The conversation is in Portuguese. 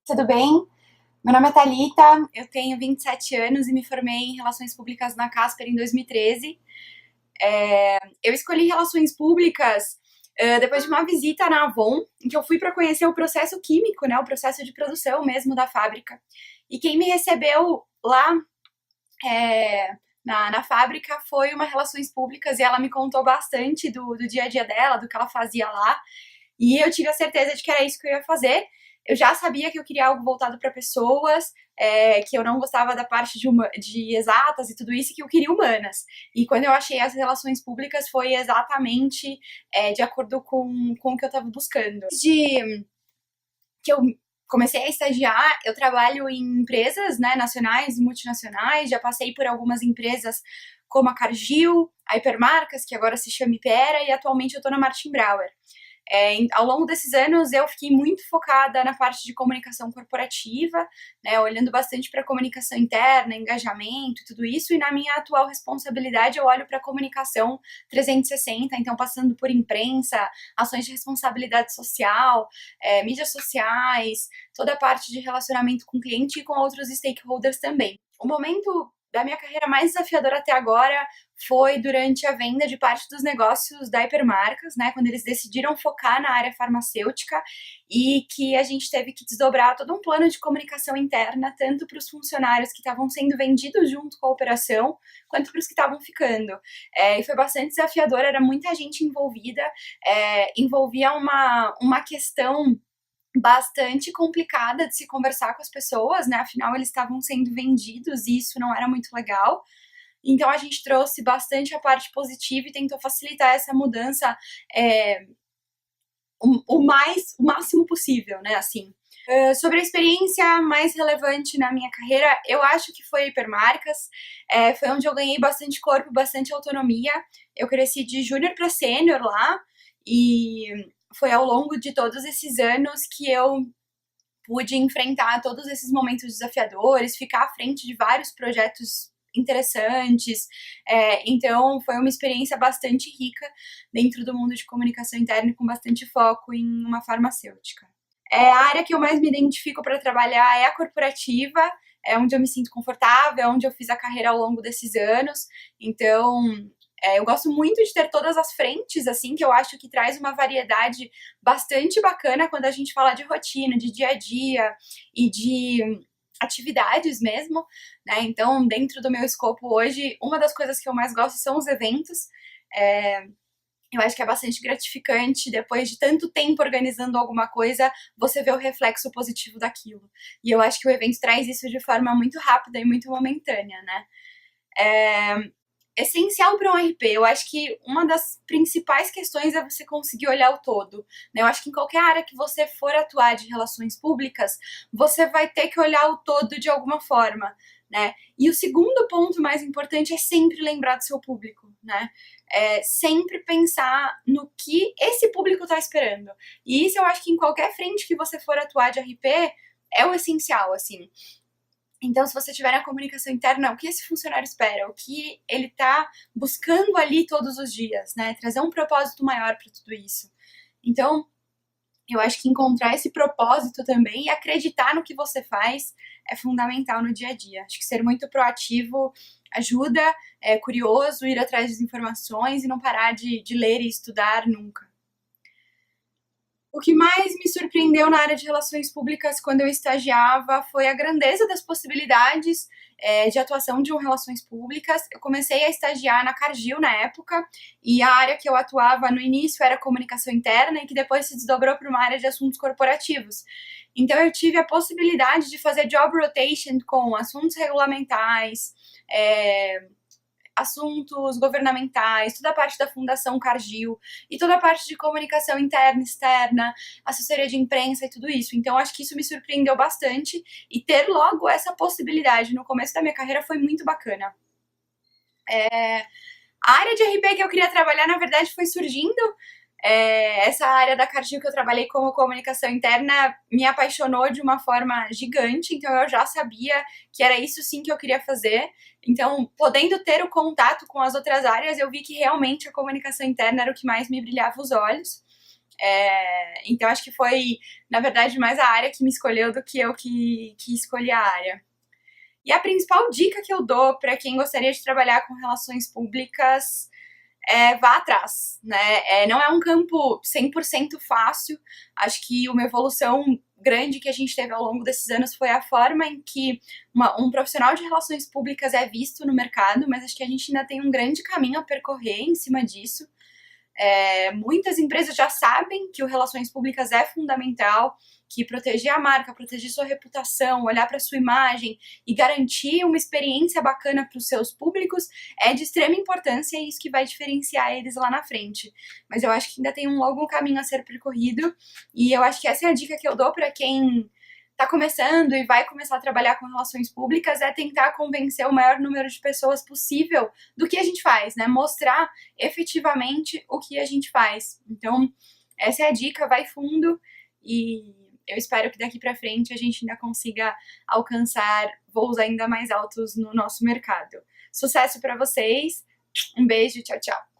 Tudo bem? Meu nome é Thalita, eu tenho 27 anos e me formei em Relações Públicas na Casper em 2013. Eu escolhi Relações Públicas depois de uma visita na Avon, em que eu fui para conhecer o processo químico, né, o processo de produção mesmo da fábrica. E quem me recebeu lá na fábrica foi uma Relações Públicas e ela me contou bastante do dia a dia dela, do que ela fazia lá. E eu tive a certeza de que era isso que eu ia fazer. Eu já sabia que eu queria algo voltado para pessoas, que eu não gostava da parte de exatas e tudo isso, e que eu queria humanas. E quando eu achei as relações públicas, foi exatamente de acordo com o que eu estava buscando. Desde que eu comecei a estagiar, eu trabalho em empresas, né, nacionais e multinacionais, já passei por algumas empresas como a Cargill, a Hipermarcas, que agora se chama Ipera, e atualmente eu estou na Martin Brauer. Ao longo desses anos eu fiquei muito focada na parte de comunicação corporativa, né, olhando bastante para comunicação interna, engajamento e tudo isso, e na minha atual responsabilidade eu olho para comunicação 360, então passando por imprensa, ações de responsabilidade social, mídias sociais, toda a parte de relacionamento com o cliente e com outros stakeholders também. O momento da minha carreira mais desafiadora até agora foi durante a venda de parte dos negócios da Hipermarcas, né, quando eles decidiram focar na área farmacêutica e que a gente teve que desdobrar todo um plano de comunicação interna, tanto para os funcionários que estavam sendo vendidos junto com a operação, quanto para os que estavam ficando. E foi bastante desafiador, era muita gente envolvida, envolvia uma questão bastante complicada de se conversar com as pessoas, né? Afinal, eles estavam sendo vendidos e isso não era muito legal. Então, a gente trouxe bastante a parte positiva e tentou facilitar essa mudança o máximo possível, né? Assim. Sobre a experiência mais relevante na minha carreira, eu acho que foi a Hipermarcas. Foi onde eu ganhei bastante corpo, bastante autonomia. Eu cresci de júnior para sênior lá e foi ao longo de todos esses anos que eu pude enfrentar todos esses momentos desafiadores, ficar à frente de vários projetos interessantes. Então, foi uma experiência bastante rica dentro do mundo de comunicação interna e com bastante foco em uma farmacêutica. A área que eu mais me identifico para trabalhar é a corporativa, é onde eu me sinto confortável, é onde eu fiz a carreira ao longo desses anos. Então, eu gosto muito de ter todas as frentes, assim, que eu acho que traz uma variedade bastante bacana quando a gente fala de rotina, de dia a dia e de atividades mesmo, né? Então, dentro do meu escopo hoje, uma das coisas que eu mais gosto são os eventos. Eu acho que é bastante gratificante, depois de tanto tempo organizando alguma coisa, você vê o reflexo positivo daquilo. E eu acho que o evento traz isso de forma muito rápida e muito momentânea, né? Essencial para um RP. Eu acho que uma das principais questões é você conseguir olhar o todo, né? Eu acho que em qualquer área que você for atuar de relações públicas, você vai ter que olhar o todo de alguma forma, né? E o segundo ponto mais importante é sempre lembrar do seu público, né? Sempre pensar no que esse público está esperando. E isso eu acho que em qualquer frente que você for atuar de RP é o essencial, assim. Então, se você tiver na comunicação interna, o que esse funcionário espera, o que ele está buscando ali todos os dias, né? Trazer um propósito maior para tudo isso. Então, eu acho que encontrar esse propósito também e acreditar no que você faz é fundamental no dia a dia. Acho que ser muito proativo ajuda, é curioso, ir atrás das informações e não parar de ler e estudar nunca. O que mais me surpreendeu na área de relações públicas quando eu estagiava foi a grandeza das possibilidades de atuação de relações públicas. Eu comecei a estagiar na Cargill na época e a área que eu atuava no início era comunicação interna e que depois se desdobrou para uma área de assuntos corporativos. Então eu tive a possibilidade de fazer job rotation com assuntos regulamentais, assuntos governamentais, toda a parte da Fundação Cargill e toda a parte de comunicação interna, externa, assessoria de imprensa e tudo isso. Então, acho que isso me surpreendeu bastante e ter logo essa possibilidade no começo da minha carreira foi muito bacana. A área de RP que eu queria trabalhar, na verdade, foi surgindo. Essa área da Cargill que eu trabalhei como comunicação interna me apaixonou de uma forma gigante, então eu já sabia que era isso sim que eu queria fazer. Então, podendo ter o contato com as outras áreas, eu vi que realmente a comunicação interna era o que mais me brilhava os olhos. Então acho que foi, na verdade, mais a área que me escolheu do que eu que escolhi a área. E a principal dica que eu dou para quem gostaria de trabalhar com relações públicas é vá atrás, né? Não é um campo 100% fácil. Acho que uma evolução grande que a gente teve ao longo desses anos foi a forma em que um profissional de relações públicas é visto no mercado, mas acho que a gente ainda tem um grande caminho a percorrer em cima disso. Muitas empresas já sabem que o relações públicas é fundamental, que proteger a marca, proteger sua reputação, olhar para sua imagem e garantir uma experiência bacana para os seus públicos é de extrema importância e isso que vai diferenciar eles lá na frente. Mas eu acho que ainda tem um longo caminho a ser percorrido e eu acho que essa é a dica que eu dou para quem está começando e vai começar a trabalhar com relações públicas, é tentar convencer o maior número de pessoas possível do que a gente faz, né? Mostrar efetivamente o que a gente faz. Então, essa é a dica, vai fundo e eu espero que daqui para frente a gente ainda consiga alcançar voos ainda mais altos no nosso mercado. Sucesso para vocês, um beijo, tchau, tchau!